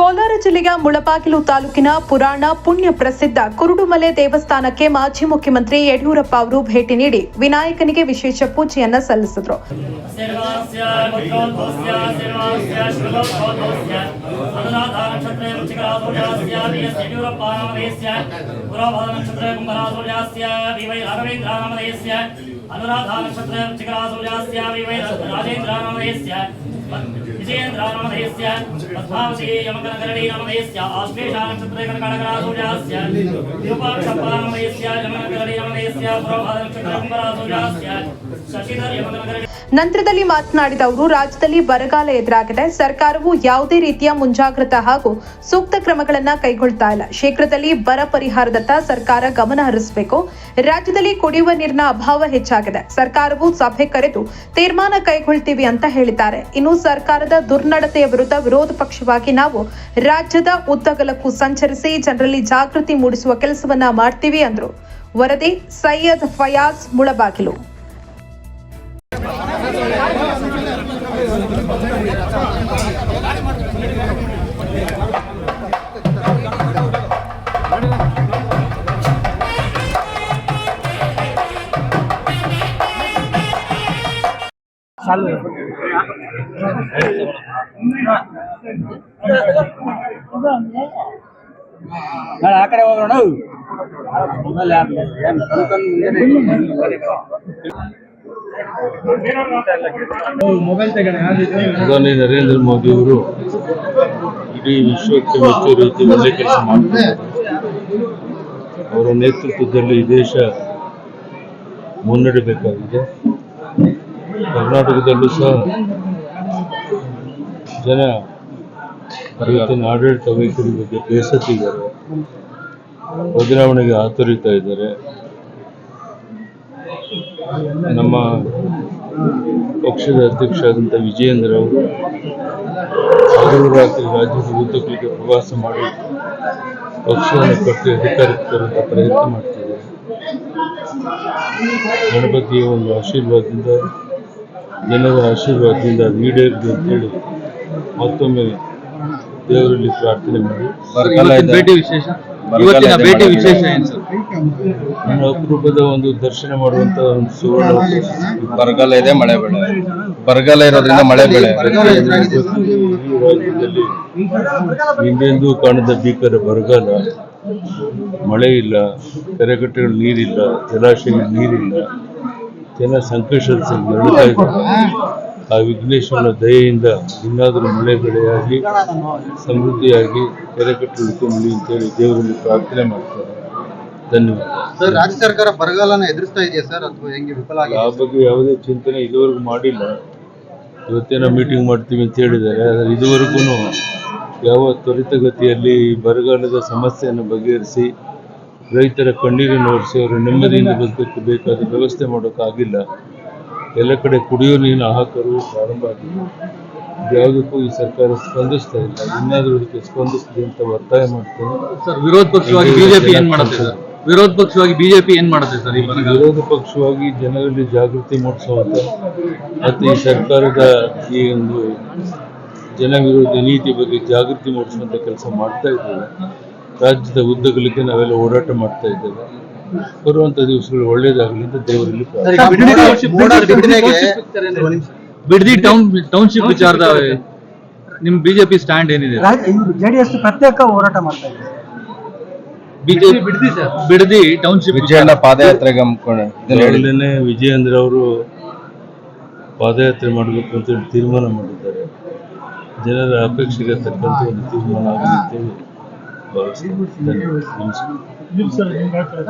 ಕೋಲಾರ ಜಿಲ್ಲೆಯ ಮುಳಬಾಗಿಲು ತಾಲೂಕಿನ ಪುರಾಣ ಪುಣ್ಯ ಪ್ರಸಿದ್ಧ ಕುರುಡುಮಲೆ ದೇವಸ್ಥಾನಕ್ಕೆ ಮಾಜಿ ಮುಖ್ಯಮಂತ್ರಿ ಯಡಿಯೂರಪ್ಪ ಅವರು ಭೇಟಿ ನೀಡಿ ವಿನಾಯಕನಿಗೆ ವಿಶೇಷ ಪೂಜೆಯನ್ನ ಸಲ್ಲಿಸಿದರು. विजयेन्द्र नामधेयस्य पद्मावती यमकनकरणी नामधेयस्य आश्लेषा नक्षत्रे कनकाढकरासूर्यास्य विरूपाक्षप्पा नामधेयस्य यमकनकरणी नामधेयस्य पुरोभाद्र नक्षत्रे कुम्भरासूर्यास्य शशिधर यमकनकरणी. ನಂತರದಲ್ಲಿ ಮಾತನಾಡಿದ ಅವರು, ರಾಜ್ಯದಲ್ಲಿ ಬರಗಾಲ ಎದುರಾಗಿದೆ. ಸರ್ಕಾರವು ಯಾವುದೇ ರೀತಿಯ ಮುಂಜಾಗ್ರತಾ ಹಾಗೂ ಸೂಕ್ತ ಕ್ರಮಗಳನ್ನು ಕೈಗೊಳ್ತಾ ಇಲ್ಲ. ಶೀಘ್ರದಲ್ಲಿ ಬರ ಪರಿಹಾರದತ್ತ ಸರ್ಕಾರ ಗಮನ ಹರಿಸಬೇಕು. ರಾಜ್ಯದಲ್ಲಿ ಕುಡಿಯುವ ನೀರಿನ ಅಭಾವ ಹೆಚ್ಚಾಗಿದೆ. ಸರ್ಕಾರವು ಸಭೆ ಕರೆದು ತೀರ್ಮಾನ ಕೈಗೊಳ್ತೀವಿ ಅಂತ ಹೇಳಿದ್ದಾರೆ. ಇನ್ನು ಸರ್ಕಾರದ ದುರ್ನಡತೆಯ ವಿರುದ್ಧ ವಿರೋಧ ಪಕ್ಷವಾಗಿ ನಾವು ರಾಜ್ಯದ ಉದ್ದಗಲಕ್ಕೂ ಸಂಚರಿಸಿ ಜನರಲ್ಲಿ ಜಾಗೃತಿ ಮೂಡಿಸುವ ಕೆಲಸವನ್ನ ಮಾಡ್ತೀವಿ ಅಂದರು. ವರದಿ ಸೈಯದ್ ಫಯಾಜ್, ಮುಳಬಾಗಿಲು. ಆ ಕಡೆ ಹೋಗೋಣ. ಪ್ರಧಾನಿ ನರೇಂದ್ರ ಮೋದಿ ಅವರು ಇಡೀ ವಿಶ್ವಕ್ಕೆ ಮೆಚ್ಚುವ ರೀತಿ ಒಳ್ಳೆ ಕೆಲಸ ಮಾಡ್ತಾರೆ. ಅವರ ನೇತೃತ್ವದಲ್ಲಿ ಈ ದೇಶ ಮುನ್ನಡೆಯಬೇಕಾಗಿದೆ. ಕರ್ನಾಟಕದಲ್ಲೂ ಸಹ ಜನ ಇವತ್ತಿನ ಆಡಳಿತ ವೈಖರಿ ಬಗ್ಗೆ ಬೇಸತ್ತಿದ್ದಾರೆ, ಬದಲಾವಣೆಗೆ ಆತುರಿತಾ ಇದ್ದಾರೆ. ನಮ್ಮ ಪಕ್ಷದ ಅಧ್ಯಕ್ಷ ಆದಂಥ ವಿಜಯೇಂದ್ರ ಅವರು ಹಗಲು ರಾತ್ರಿ ರಾಜ್ಯದ ಉದ್ದಗಲಿಗೆ ಪ್ರವಾಸ ಮಾಡಿ ಪಕ್ಷವನ್ನು ಕಟ್ಟಿ ಅಧಿಕಾರಕ್ಕೆ ತರುವಂಥ ಪ್ರಯತ್ನ ಮಾಡ್ತಿದ್ದಾರೆ. ಗಣಪತಿಯ ಒಂದು ಆಶೀರ್ವಾದದಿಂದ, ಜನರ ಆಶೀರ್ವಾದದಿಂದ ಅದು ಈಡೇರಲಿ ಅಂತೇಳಿ ಮತ್ತೊಮ್ಮೆ ದೇವರಲ್ಲಿ ಪ್ರಾರ್ಥನೆ ಮಾಡಿ. ಭೇಟಿ ವಿಶೇಷ ಇವತ್ತಿನ ಭೇಟಿ ವಿಶೇಷ ಏನು ಸರ್? ನಾನು ಅಪರೂಪದ ಒಂದು ದರ್ಶನ ಮಾಡುವಂತ ಒಂದು ಸುವರ್ಣ. ಬರಗಾಲ ಇದೆ, ಮಳೆ ಬೆಳೆ. ಬರಗಾಲ ಇರೋದ್ರಿಂದ ಮಳೆ ಬೆಳೆ. ಈ ರಾಜ್ಯದಲ್ಲಿ ಹಿಂದೆಂದೂ ಕಾಣದ ಭೀಕರ ಬರಗಾಲ, ಮಳೆ ಇಲ್ಲ, ಕೆರೆಕಟ್ಟೆಗಳು ನೀರಿಲ್ಲ, ಜಲಾಶಯಗಳು ನೀರಿಲ್ಲ, ಜನ ಸಂಕಷ್ಟದಲ್ಲಿ ನಡೀತಾ ಇದ್ದಾರೆ. ಆ ವಿಘ್ನೇಶ್ವರನ ದಯೆಯಿಂದ ಇನ್ನಾದರೂ ಮಳೆ ಬೆಳೆಯಾಗಿ ಸಮೃದ್ಧಿಯಾಗಿ ಕೆರೆಕಟ್ಟೆ ಉಳ್ಕೊಂಡ್ಲಿ ಅಂತೇಳಿ ದೇವರಲ್ಲಿ ಪ್ರಾರ್ಥನೆ ಮಾಡ್ತಾರೆ. ಧನ್ಯವಾದ ಸರ್. ರಾಜ್ಯ ಸರ್ಕಾರ ಬರಗಾಲನ ಎದುರಿಸ್ತಾ ಇದೆಯಾ ಸರ್, ಅಥವಾ ಹೆಂಗೆ ವಿಫಲ ಆಗಿದೆ? ಆ ಬಗ್ಗೆ ಯಾವುದೇ ಚಿಂತನೆ ಇದುವರೆಗೂ ಮಾಡಿಲ್ಲ. ಇವತ್ತೇನೋ ಮೀಟಿಂಗ್ ಮಾಡ್ತೀವಿ ಅಂತ ಹೇಳಿದ್ದಾರೆ, ಆದರೆ ಇದುವರೆಗೂ ಯಾವ ತ್ವರಿತಗತಿಯಲ್ಲಿ ಬರಗಾಲದ ಸಮಸ್ಯೆಯನ್ನು ಬಗೆಹರಿಸಿ ರೈತರ ಕಣ್ಣೀರನ್ನು ಒರೆಸಿ ಅವರು ನೆಮ್ಮದಿಯಿಂದ ಬದುಕಕ್ಕೆ ಬೇಕಾದ ವ್ಯವಸ್ಥೆ ಮಾಡೋಕ್ಕಾಗಿಲ್ಲ. ಎಲ್ಲ ಕಡೆ ಕುಡಿಯೋ ನೀರಿನ ಹಾಹಾಕಾರವು ಪ್ರಾರಂಭ ಆಗಿದೆ. ಯಾವುದಕ್ಕೂ ಈ ಸರ್ಕಾರ ಸ್ಪಂದಿಸ್ತಾ ಇಲ್ಲ. ಇನ್ನಾದರೂ ಅದಕ್ಕೆ ಸ್ಪಂದಿಸಲಿ ಅಂತ ಒತ್ತಾಯ ಮಾಡ್ತೇನೆ. ಸರ್, ವಿರೋಧ ಪಕ್ಷವಾಗಿ ಬಿಜೆಪಿ ಏನ್ ಮಾಡುತ್ತೆ ಸರ್? ವಿರೋಧ ಪಕ್ಷವಾಗಿ ಬಿಜೆಪಿ ಏನ್ ಮಾಡುತ್ತೆ ಸರ್? ವಿರೋಧ ಪಕ್ಷವಾಗಿ ಜನರಲ್ಲಿ ಜಾಗೃತಿ ಮೂಡಿಸುವಂತ ಮತ್ತು ಈ ಸರ್ಕಾರದ ಈ ಒಂದು ಜನ ವಿರೋಧ ನೀತಿ ಬಗ್ಗೆ ಜಾಗೃತಿ ಮೂಡಿಸುವಂತ ಕೆಲಸ ಮಾಡ್ತಾ ಇದ್ದೇವೆ. ರಾಜ್ಯದ ಉದ್ದಗಲಿಕ್ಕೆ ನಾವೆಲ್ಲ ಓಡಾಟ ಮಾಡ್ತಾ ಇದ್ದೇವೆ. ಬರುವಂತ ದಿವಸಗಳು ಒಳ್ಳೇದಾಗಲಿ ಅಂತ ದೇವರಲ್ಲಿ ಬಿಡದಿ ಟೌನ್ಶಿಪ್ ವಿಚಾರದ ನಿಮ್ ಬಿಜೆಪಿ ಸ್ಟ್ಯಾಂಡ್ ಏನಿದೆ? ಜೆಡಿಎಸ್ ಪ್ರತ್ಯೇಕ ಹೋರಾಟ ಮಾಡ್ತಾ ಇದೆ. ಬಿಜೆಪಿ ಬಿಡದಿ ಟೌನ್ಶಿಪ್ ವಿಜಯಣ್ಣ ಪಾದಯಾತ್ರೆಗೆ ಹಮ್ಮಿಕೊಂಡೆ ವಿಜಯೇಂದ್ರ ಅವರು ಪಾದಯಾತ್ರೆ ಮಾಡಬೇಕು ಅಂತ ತೀರ್ಮಾನ ಮಾಡಿದ್ದಾರೆ. ಜನರ ಅಪೇಕ್ಷೆಗೆ ತಕ್ಕಂತೆ ಒಂದು ತೀರ್ಮಾನ ಆಗಲಿ ಅಂತೇಳಿ ಭಾವಿಸ್ತಾರೆ. ನಮಸ್ಕಾರ.